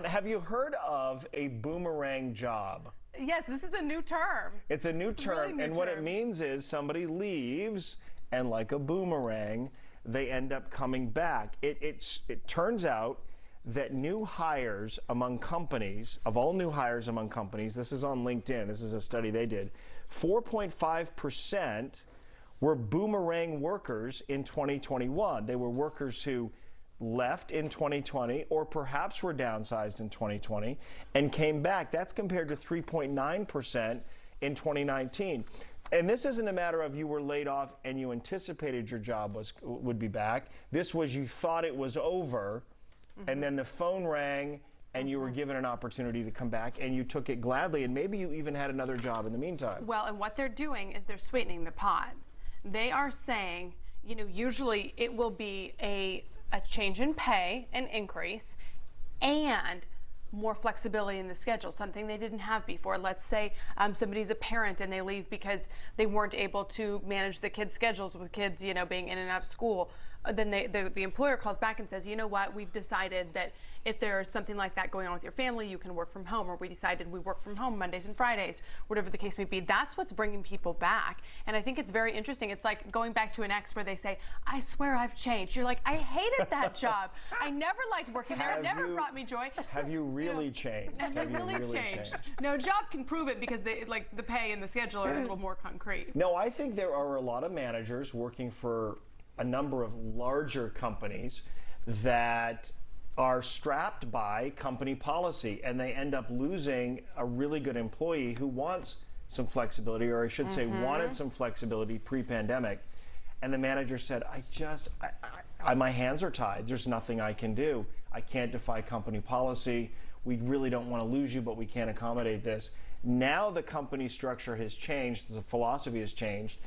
Have you heard of a boomerang job? Yes, this is a new term. It's a new term, really new and what it term. means is somebody leaves, and like a boomerang, they end up coming back. It turns out that new hires among companies, of all new hires among companies, this is on LinkedIn, this is a study they did, 4.5% were boomerang workers in 2021. They were workers who left in 2020 or perhaps were downsized in 2020 and came back. That's compared to 3.9% in 2019. And this isn't a matter of you were laid off and you anticipated your job would be back. This was you thought it was over, and then the phone rang and you were given an opportunity to come back and you took it gladly, and maybe you even had another job in the meantime. Well, and what they're doing is they're sweetening the pot. They are saying, usually it will be a change in pay, an increase, and more flexibility in the schedule, something they didn't have before. Let's say somebody's a parent and they leave because they weren't able to manage the kids' schedules with kids, being in and out of school. Then the employer calls back and says, you know what, we've decided that if there's something like that going on with your family, you can work from home, or we decided we work from home Mondays and Fridays, whatever the case may be. That's what's bringing people back. And I think it's very interesting. It's like going back to an ex where they say, I swear I've changed. You're like, I hated that job. I never liked working there. It never brought me joy. Have you really changed? Have you really changed? No, job can prove it because the pay and the schedule are a little more concrete. No, I think there are a lot of managers working for a number of larger companies that are strapped by company policy, and they end up losing a really good employee who wants some flexibility, or I should say wanted some flexibility pre-pandemic. And the manager said, my hands are tied. There's nothing I can do. I can't defy company policy. We really don't want to lose you, but we can't accommodate this. Now the company structure has changed, the philosophy has changed,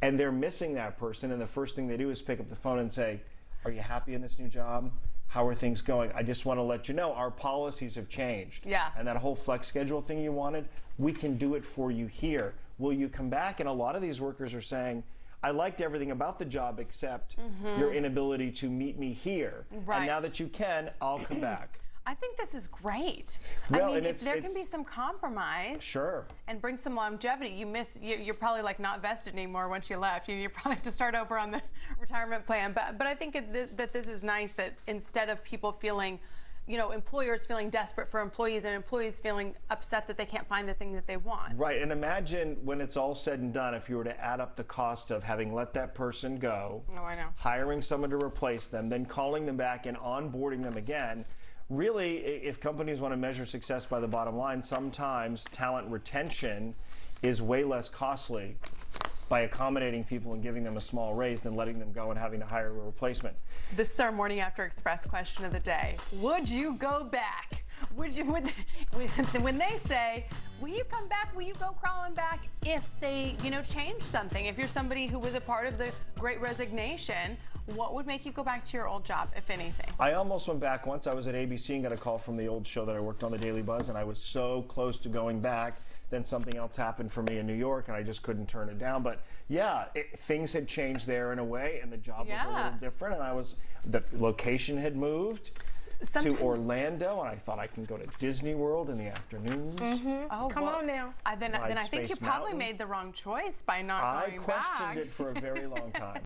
and they're missing that person, and the first thing they do is pick up the phone and say, are you happy in this new job? How are things going? I just want to let you know our policies have changed. Yeah. And that whole flex schedule thing you wanted, we can do it for you here. Will you come back? And a lot of these workers are saying, I liked everything about the job except your inability to meet me here. Right. And now that you can, I'll come back. I think this is great. Well, I mean, and if there can be some compromise. Sure. And bring some longevity. You're probably like not vested anymore once you left. You probably have to start over on the retirement plan. But I think that this is nice that instead of people feeling, employers feeling desperate for employees and employees feeling upset that they can't find the thing that they want. Right. And imagine when it's all said and done, if you were to add up the cost of having let that person go, hiring someone to replace them, then calling them back and onboarding them again. Really, if companies want to measure success by the bottom line, sometimes talent retention is way less costly by accommodating people and giving them a small raise than letting them go and having to hire a replacement. This is our Morning After Express question of the day. Would you go back? When they say, will you come back? Will you go crawling back? If they, change something, if you're somebody who was a part of the Great Resignation, what would make you go back to your old job, if anything? I almost went back once. I was at ABC and got a call from the old show that I worked on, The Daily Buzz, and I was so close to going back. Then something else happened for me in New York, and I just couldn't turn it down. But yeah, things had changed there in a way, and the job was a little different, and the location had moved to Orlando, and I thought I can go to Disney World in the afternoons. Oh, come on now. Then I think you probably made the wrong choice by not going back. I questioned it for a very long time.